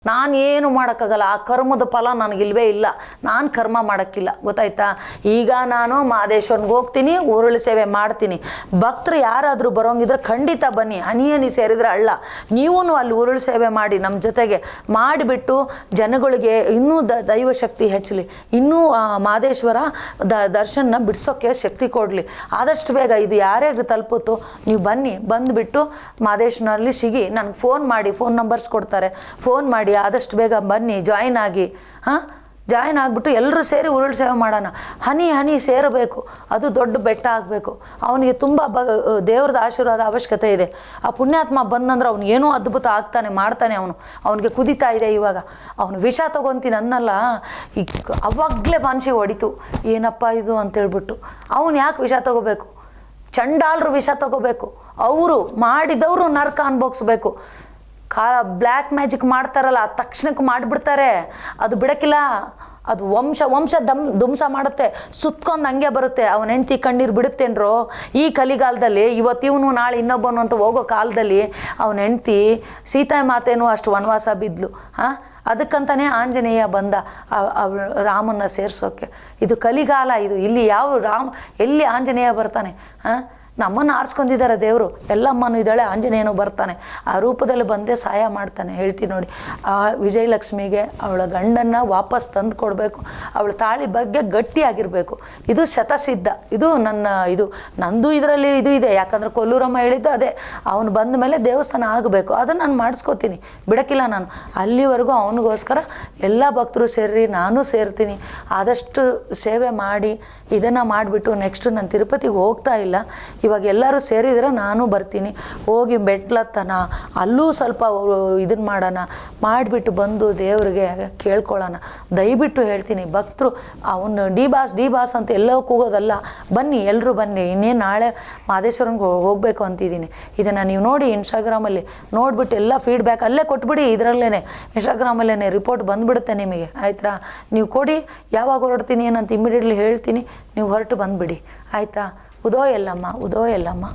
ನಾನು ಏನು ಮಾಡೋಕ್ಕಾಗಲ್ಲ. ಆ ಕರ್ಮದ ಫಲ ನನಗಿಲ್ವೇ ಇಲ್ಲ. ನಾನು ಕರ್ಮ ಮಾಡೋಕ್ಕಿಲ್ಲ, ಗೊತ್ತಾಯ್ತಾ? ಈಗ ನಾನು ಮಹದೇಶ್ವರನಿಗೆ ಹೋಗ್ತೀನಿ, ಉರುಳು ಸೇವೆ ಮಾಡ್ತೀನಿ. ಭಕ್ತರು ಯಾರಾದರೂ ಬರೋಂಗಿದ್ರೆ ಖಂಡಿತ ಬನ್ನಿ. ಹನಿ ಸೇರಿದರೆ ಹಳ್ಳ. ನೀವೂ ಅಲ್ಲಿ ಉರುಳು ಸೇವೆ ಮಾಡಿ ನಮ್ಮ ಜೊತೆಗೆ ಮಾಡಿಬಿಟ್ಟು ಜನಗಳಿಗೆ ಇನ್ನೂ ದೈವಶಕ್ತಿ ಹೆಚ್ಚಲಿ, ಇನ್ನೂ ಮಹದೇಶ್ವರ ದರ್ಶನ ಬಿಡಿಸೋಕ್ಕೆ ಶಕ್ತಿ ಕೊಡಲಿ. ಆದಷ್ಟು ಬೇಗ ಇದು ಯಾರ್ಯಾರು ತಲುಪುತ್ತೋ ನೀವು ಬನ್ನಿ. ಬಂದುಬಿಟ್ಟು ಮಹದೇಶ್ವರಲ್ಲಿ ಸಿಗಿ, ನನಗೆ ಫೋನ್ ಮಾಡಿ, ಫೋನ್ ನಂಬರ್ಸ್ ಕೊಡ್ತಾರೆ, ಫೋನ್ ಮಾಡಿ ಆದಷ್ಟು ಬೇಗ ಬನ್ನಿ, ಜಾಯಿನ್ ಆಗಿ. ಜಾಯಿನ್ ಆಗಿಬಿಟ್ಟು ಎಲ್ಲರೂ ಸೇರಿ ಉರುಳು ಸೇವೆ ಮಾಡೋಣ. ಹನಿ ಸೇರಬೇಕು, ಅದು ದೊಡ್ಡ ಬೆಟ್ಟ ಆಗಬೇಕು. ಅವನಿಗೆ ತುಂಬ ದೇವ್ರದ ಆಶೀರ್ವಾದ ಅವಶ್ಯಕತೆ ಇದೆ. ಆ ಪುಣ್ಯಾತ್ಮ ಬಂದಂದ್ರೆ ಅವ್ನು ಏನೋ ಅದ್ಭುತ ಆಗ್ತಾನೆ, ಮಾಡ್ತಾನೆ. ಅವನಿಗೆ ಕುದೀತಾ ಇದೆ ಇವಾಗ. ಅವನು ವಿಷ ತೊಗೊತೀನಿ ಅನ್ನಲ್ಲ, ಈಗ ಅವಾಗಲೇ ಮನಸ್ಸಿಗೆ ಹೊಡಿತು, ಏನಪ್ಪ ಇದು ಅಂತೇಳ್ಬಿಟ್ಟು. ಅವನು ಯಾಕೆ ವಿಷ ತಗೋಬೇಕು? ಚಂಡಾಲರು ವಿಷ ತಗೋಬೇಕು. ಅವರು ಮಾಡಿದವರು ನರಕ ಅನ್ಭೋಗಿಸ್ಬೇಕು. ಬ್ಲ್ಯಾಕ್ ಮ್ಯಾಜಿಕ್ ಮಾಡ್ತಾರಲ್ಲ, ತಕ್ಷಣಕ್ಕೆ ಮಾಡಿಬಿಡ್ತಾರೆ. ಅದು ಬಿಡೋಕ್ಕಿಲ್ಲ. ಅದು ವಂಶ ಧ್ವಂಸ ಮಾಡುತ್ತೆ, ಸುತ್ಕೊಂಡು ಹಂಗೆ ಬರುತ್ತೆ. ಅವನ ಹೆಂಡ್ತಿ ಕಣ್ಣೀರು ಬಿಡುತ್ತೇನ್ರೋ ಈ ಕಲಿಗಾಲದಲ್ಲಿ? ಇವತ್ತಿವನು ನಾಳೆ ಇನ್ನೊಬ್ಬನು ಅಂತ ಹೋಗೋ ಕಾಲದಲ್ಲಿ ಅವನ ಹೆಂಡ್ತಿ ಸೀತಾ ಮಾತೇನೂ ಅಷ್ಟು ವನವಾಸ ಬಿದ್ಲು. ಅದಕ್ಕಂತಲೇ ಆಂಜನೇಯ ಬಂದ ರಾಮನ್ನ ಸೇರಿಸೋಕ್ಕೆ. ಇದು ಕಲಿಗಾಲ. ಇದು ಇಲ್ಲಿ ಯಾವ ಎಲ್ಲಿ ಆಂಜನೇಯ ಬರ್ತಾನೆ? ನಮ್ಮನ್ನು ಆರಿಸ್ಕೊಂಡಿದ್ದಾರೆ ದೇವರು. ಎಲ್ಲಮ್ಮನೂ ಇದ್ದಾಳೆ, ಆಂಜನೇಯನೂ ಬರ್ತಾನೆ. ಆ ರೂಪದಲ್ಲಿ ಬಂದೇ ಸಹಾಯ ಮಾಡ್ತಾನೆ. ಹೇಳ್ತೀನಿ ನೋಡಿ, ಆ ವಿಜಯಲಕ್ಷ್ಮಿಗೆ ಅವಳ ಗಂಡನ್ನು ವಾಪಸ್ ತಂದು ಕೊಡಬೇಕು. ಅವಳ ತಾಳಿ ಬಗ್ಗೆ ಗಟ್ಟಿಯಾಗಿರಬೇಕು. ಇದು ಶತಸಿದ್ಧ. ಇದು ನಂದು ಇದರಲ್ಲಿ ಇದು ಇದೆ. ಯಾಕಂದರೆ ಕೊಲ್ಲೂರಮ್ಮ ಹೇಳಿದ್ದು ಅದೇ, ಅವನು ಬಂದ ಮೇಲೆ ದೇವಸ್ಥಾನ ಆಗಬೇಕು. ಅದನ್ನು ನಾನು ಮಾಡಿಸ್ಕೋತೀನಿ, ಬಿಡೋಕ್ಕಿಲ್ಲ ನಾನು. ಅಲ್ಲಿವರೆಗೂ ಅವನಿಗೋಸ್ಕರ ಎಲ್ಲ ಭಕ್ತರು ಸೇರಿ, ನಾನು ಸೇರ್ತೀನಿ. ಆದಷ್ಟು ಸೇವೆ ಮಾಡಿ ಇದನ್ನು ಮಾಡಿಬಿಟ್ಟು ನೆಕ್ಸ್ಟು ನಾನು ತಿರುಪತಿಗೆ ಹೋಗ್ತಾ ಇಲ್ಲ. ಇವಾಗ ಎಲ್ಲರೂ ಸೇರಿದ್ರೆ ನಾನು ಬರ್ತೀನಿ. ಹೋಗಿ ಬೆಟ್ಲತ್ತನ ಅಲ್ಲೂ ಸ್ವಲ್ಪ ಇದನ್ನು ಮಾಡೋಣ, ಮಾಡಿಬಿಟ್ಟು ಬಂದು ದೇವ್ರಿಗೆ ಕೇಳ್ಕೊಳ್ಳೋಣ. ದಯವಿಟ್ಟು ಹೇಳ್ತೀನಿ, ಭಕ್ತರು ಅವನು ಡಿ ಬಾಸ್ ಅಂತ ಎಲ್ಲೋ ಕೂಗೋದಲ್ಲ. ಬನ್ನಿ, ಎಲ್ಲರೂ ಬನ್ನಿ. ಇನ್ನೇನು ನಾಳೆ ಮಹದೇಶ್ವರನಿಗೆ ಹೋಗಬೇಕು ಅಂತಿದ್ದೀನಿ. ಇದನ್ನು ನೀವು ನೋಡಿ, ಇನ್ಸ್ಟಾಗ್ರಾಮಲ್ಲಿ ನೋಡಿಬಿಟ್ಟು ಎಲ್ಲ ಫೀಡ್ಬ್ಯಾಕ್ ಅಲ್ಲೇ ಕೊಟ್ಬಿಡಿ. ಇದರಲ್ಲೇ ಇನ್ಸ್ಟಾಗ್ರಾಮಲ್ಲೇ ರಿಪೋರ್ಟ್ ಬಂದುಬಿಡುತ್ತೆ ನಿಮಗೆ, ಆಯ್ತಾ? ನೀವು ಕೊಡಿ, ಯಾವಾಗ ಹೊರಡ್ತೀನಿ ಏನಂತ ಇಮಿಡಿಯೇಟ್ಲಿ ಹೇಳ್ತೀನಿ. ನೀವು ಹೊರಟು ಬಂದುಬಿಡಿ, ಆಯಿತಾ? ಉದೋ ಎಲ್ಲಮ್ಮ.